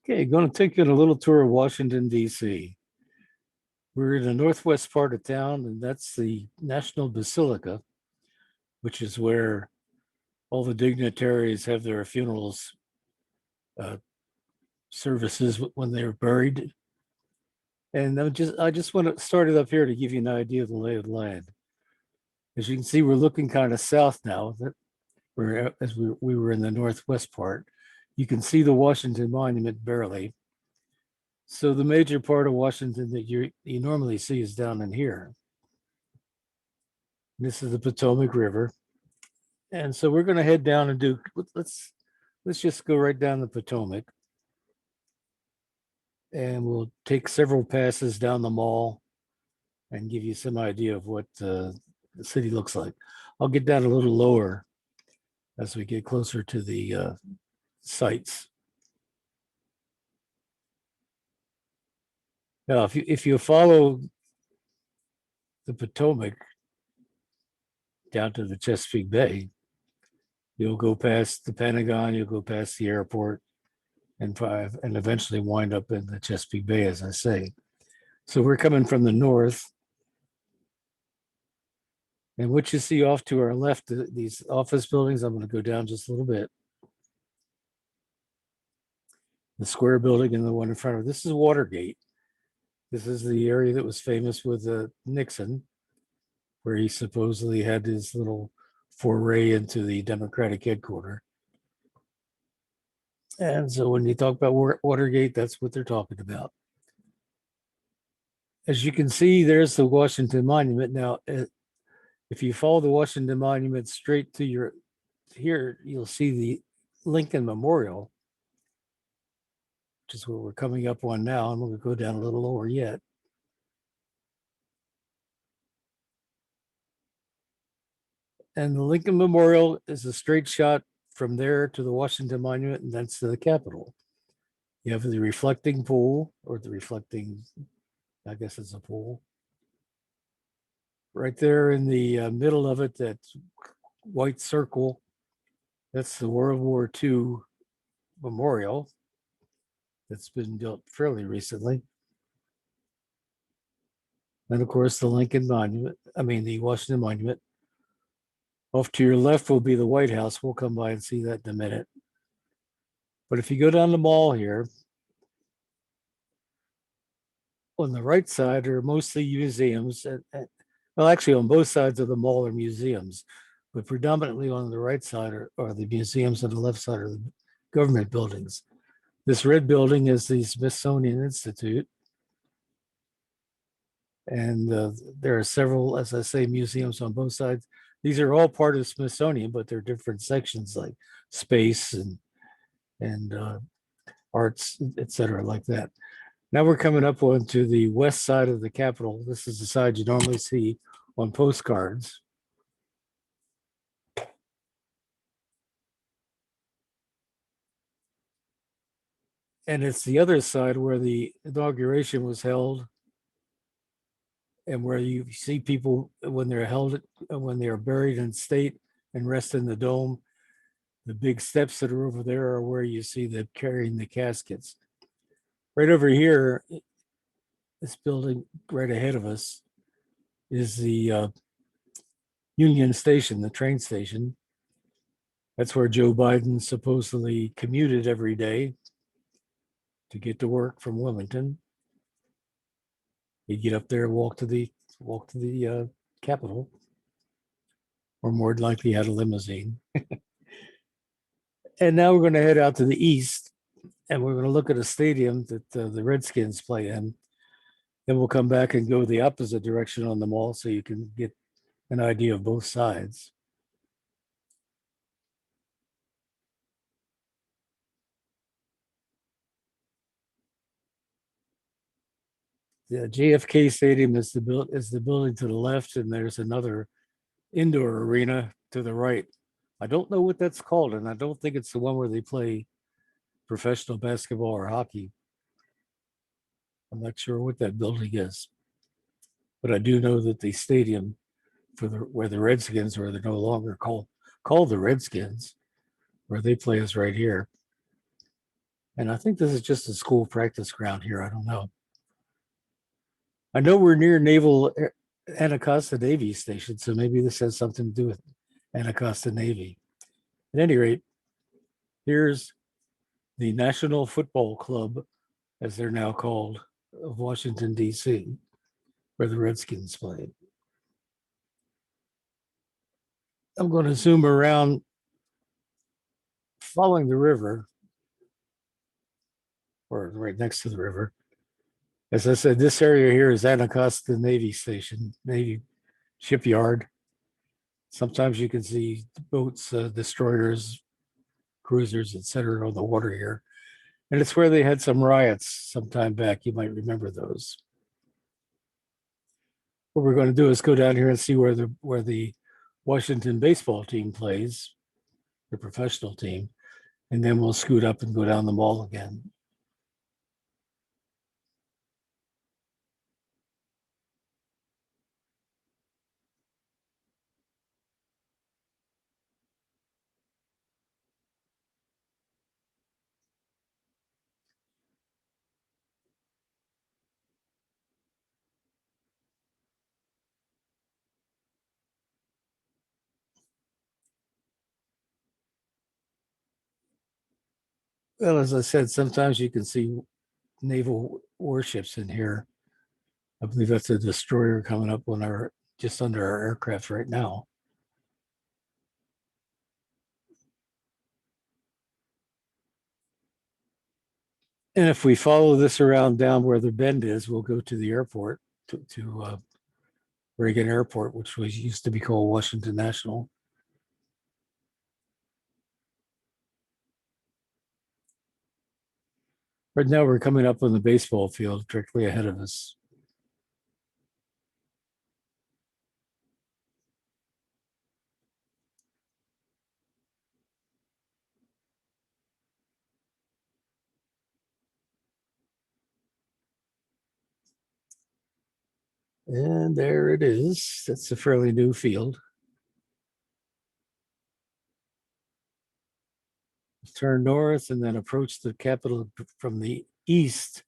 Okay, going to take you on a little tour of Washington, D.C. We're in the northwest part of town, and that's the National Basilica, which is where all the dignitaries have their funerals uh, services when they're buried. And I just want to start it up here to give you an idea of the lay of the land. As you can see, we're looking kind of south now. That we're as we were in the northwest part. You can see the Washington Monument barely. So the major part of Washington that you normally see is down in here. This is the Potomac River. And so we're going to head down and do let's just go right down the Potomac, and we'll take several passes down the mall and give you some idea of what the city looks like. I'll get down a little lower as we get closer to the sites. Now, if you follow the Potomac down to the Chesapeake Bay, you'll go past the Pentagon, you'll go past the airport, and eventually wind up in the Chesapeake Bay, as I say. So we're coming from the north, and what you see off to our left, these office buildings, I'm going to go down just a little bit. The square building and the one in front of it. This is Watergate. This is the area that was famous with Nixon, where he supposedly had his little foray into the Democratic headquarters. And so when you talk about Watergate, that's what they're talking about. As you can see, there's the Washington Monument. Now, if you follow the Washington Monument straight to your here, you'll see the Lincoln Memorial, which is what we're coming up on now. I'm going to go down a little lower yet. And the Lincoln Memorial is a straight shot from there to the Washington Monument, and that's to the Capitol. You have the reflecting pool, or the reflecting, I guess it's a pool. Right there in the middle of it, that white circle, that's the World War II memorial that's been built fairly recently. And of course, the Lincoln Monument, the Washington Monument. Off to your left will be the White House. We'll come by and see that in a minute. But if you go down the mall here, on the right side are mostly museums. Well, actually, on both sides of the mall are museums, but predominantly on the right side are the museums, and the left side are the government buildings. This red building is the Smithsonian Institute. And there are several, as I say, museums on both sides. These are all part of Smithsonian, but they're different sections like space and arts, etc., like that. Now we're coming up onto the west side of the Capitol. This is the side you normally see on postcards. And it's the other side where the inauguration was held, and where you see people when they're buried in state and rest in the dome. The big steps that are over there are where you see them carrying the caskets. Right over here, this building right ahead of us is the Union Station, the train station. That's where Joe Biden supposedly commuted every day to get to work from Wilmington. He'd get up there and walk to the Capitol, or more than likely had a limousine. And now we're going to head out to the east, and we're going to look at a stadium that the Redskins play in. Then we'll come back and go the opposite direction on the mall, so you can get an idea of both sides. The JFK Stadium is the building to the left, and there's another indoor arena to the right. I don't know what that's called, and I don't think it's the one where they play professional basketball or hockey. I'm not sure what that building is, but I do know that the stadium where the Redskins, where they're no longer called the Redskins, where they play, is right here. And I think this is just a school practice ground here. I don't know. I know we're near Anacostia Navy Station, so maybe this has something to do with Anacostia Navy. At any rate, here's the National Football Club, as they're now called, of Washington, D.C., where the Redskins play. I'm going to zoom around following the river, or right next to the river. As I said, this area here is Anacostia Navy Station, Navy shipyard. Sometimes you can see boats, destroyers, cruisers, etc., on the water here. And it's where they had some riots some time back. You might remember those. What we're going to do is go down here and see where the Washington baseball team plays, the professional team, and then we'll scoot up and go down the mall again. Well, as I said, sometimes you can see naval warships in here. I believe that's a destroyer coming up on our just under our aircraft right now. And if we follow this around down where the bend is, we'll go to the airport, to Reagan Airport, which was used to be called Washington National. Right now, we're coming up on the baseball field directly ahead of us. And there it is. That's a fairly new field. Turn north and then approach the Capitol from the east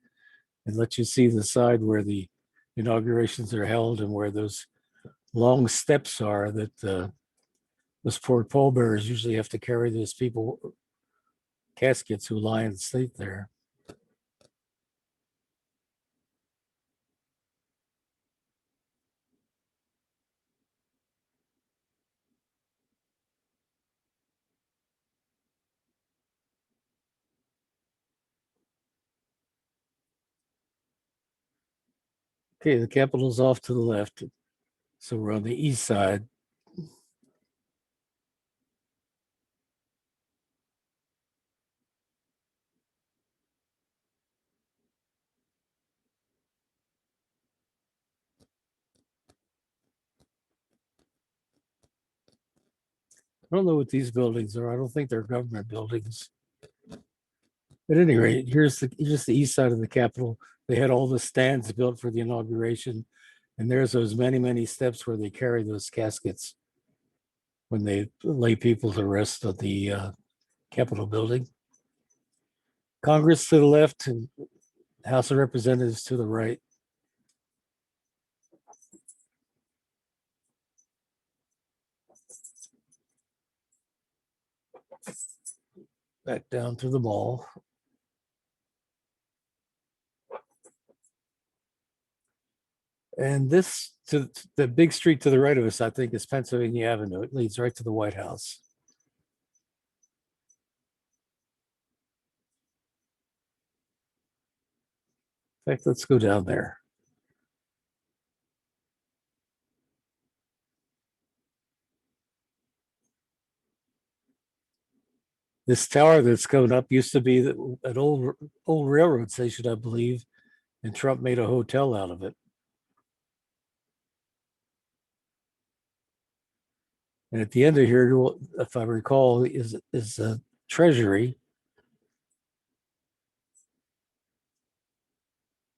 and let you see the side where the inaugurations are held and where those long steps are that those poor pallbearers usually have to carry those people caskets who lie in state there. Okay, the Capitol's off to the left. So we're on the east side. I don't know what these buildings are. I don't think they're government buildings. At any rate, here's the east side of the Capitol. They had all the stands built for the inauguration, and there's those many steps where they carry those caskets when they lay people to rest at the Capitol building. Congress to the left, and House of Representatives to the right. Back down to the mall. And this to the big street to the right of us, I think, is Pennsylvania Avenue. It leads right to the White House. In fact, let's go down there. This tower that's coming up used to be an old railroad station, I believe, and Trump made a hotel out of it. And at the end of here, if I recall, is a treasury,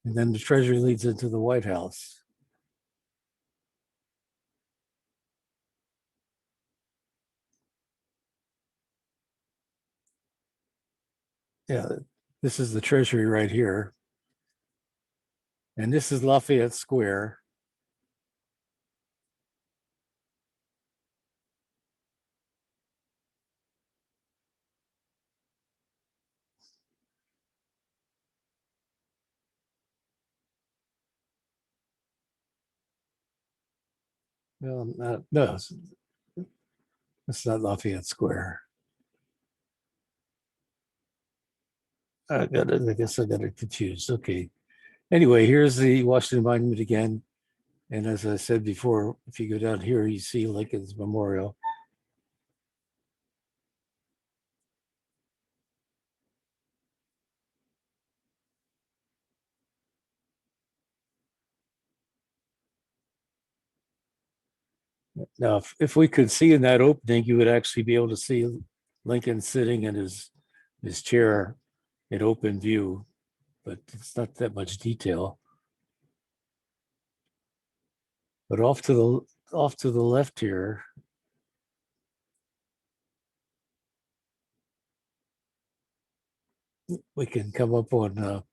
and then the treasury leads into the White House. Yeah, This is the Treasury right here. And this is Lafayette Square. Well, no, it's not Lafayette Square. I guess I got it confused. Okay. Anyway, here's the Washington Monument again. And as I said before, if you go down here, you see Lincoln's Memorial. Now, if we could see in that opening, you would actually be able to see Lincoln sitting in his chair in open view, but it's not that much detail. But off to the left here, we can come up on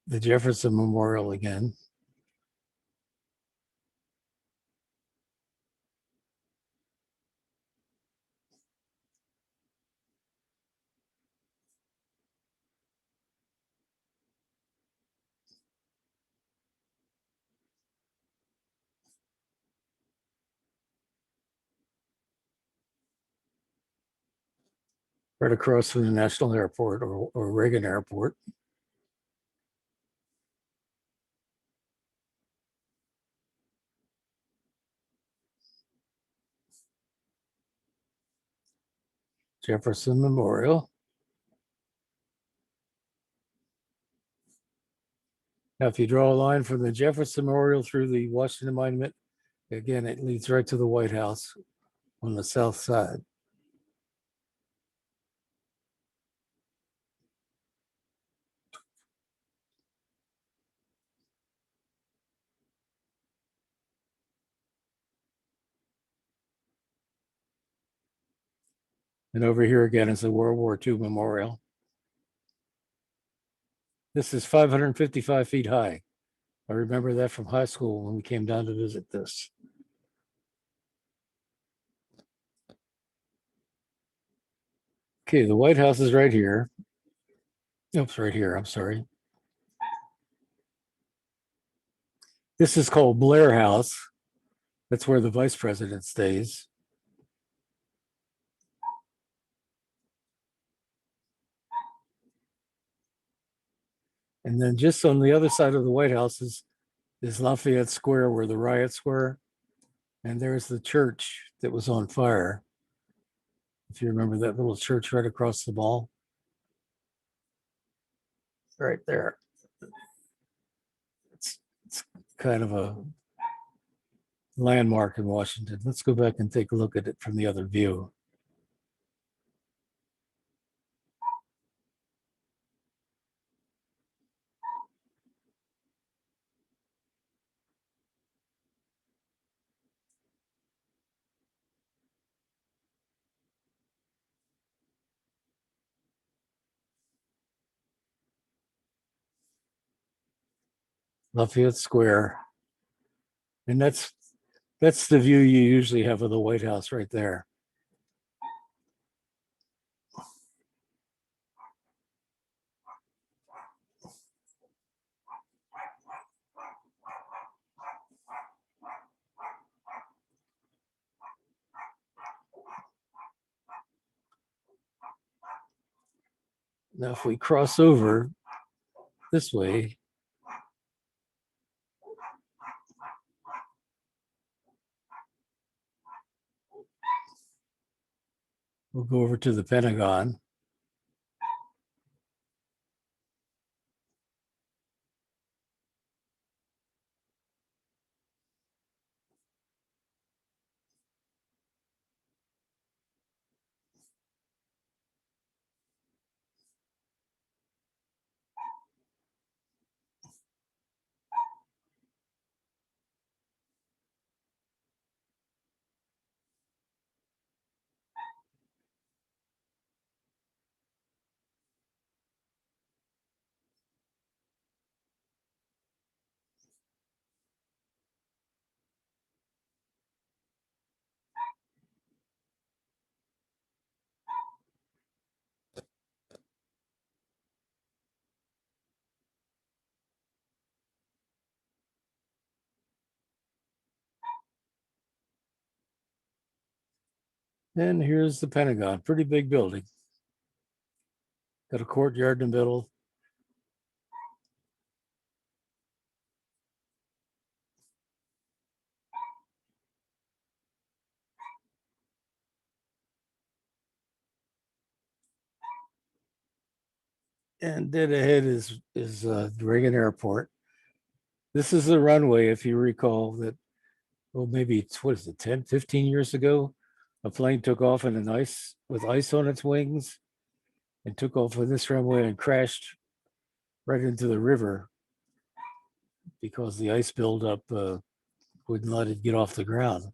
the Jefferson Memorial again. Right across from the National Airport or Reagan Airport. Jefferson Memorial. Now, if you draw a line from the Jefferson Memorial through the Washington Monument, again, it leads right to the White House on the south side. And over here again is the World War II Memorial. This is 555 feet high. I remember that from high school when we came down to visit this. Okay, the White House is right here. Oops, right here. I'm sorry. This is called Blair House. That's where the vice president stays. And then just on the other side of the White House is Lafayette Square, where the riots were. And there's the church that was on fire. If you remember that little church right across the mall, right there. It's kind of a landmark in Washington. Let's go back and take a look at it from the other view. Lafayette Square. And that's the view you usually have of the White House right there. Now, if we cross over this way, we'll go over to the Pentagon. And here's the Pentagon, pretty big building. Got a courtyard in the middle. And dead ahead is Reagan Airport. This is the runway, if you recall, that, well, maybe it's, what is it, 10, 15 years ago? A plane took off in an ice with ice on its wings and took off on this runway and crashed right into the river because the ice buildup wouldn't let it get off the ground.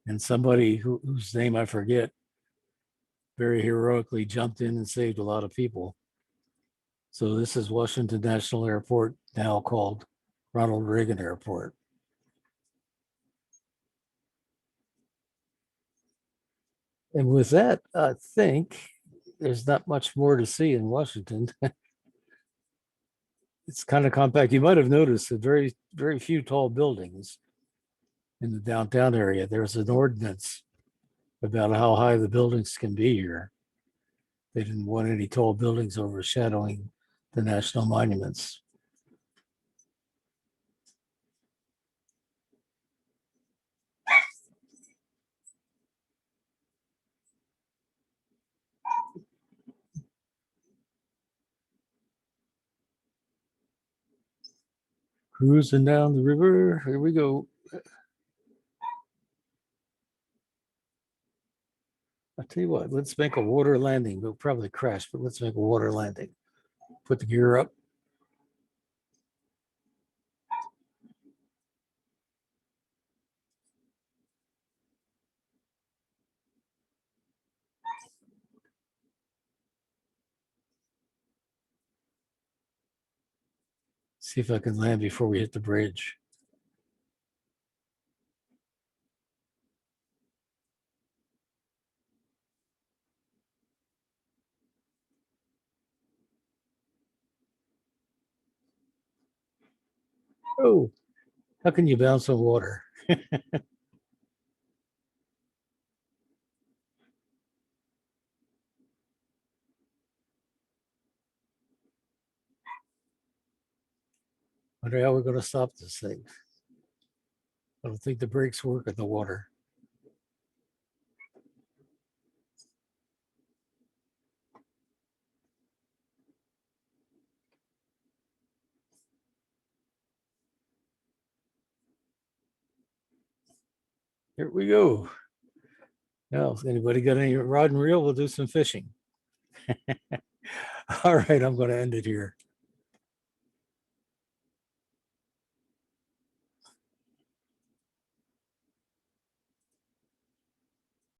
And somebody whose name I forget very heroically jumped in and saved a lot of people. So this is Washington National Airport, now called Ronald Reagan Airport. And with that, I think there's not much more to see in Washington. It's kind of compact. You might have noticed that very few tall buildings in the downtown area. There's an ordinance about how high the buildings can be here. They didn't want any tall buildings overshadowing the national monuments. Cruising down the river. Here we go. I'll tell you what, let's make a water landing. We'll probably crash, but let's make a water landing. Put the gear up. See if I can land before we hit the bridge. Oh, how can you bounce on water? Wonder how we're going to stop this thing. I don't think the brakes work in the water. Here we go. Now, if anybody got any rod and reel, we'll do some fishing. All right, I'm going to end it here.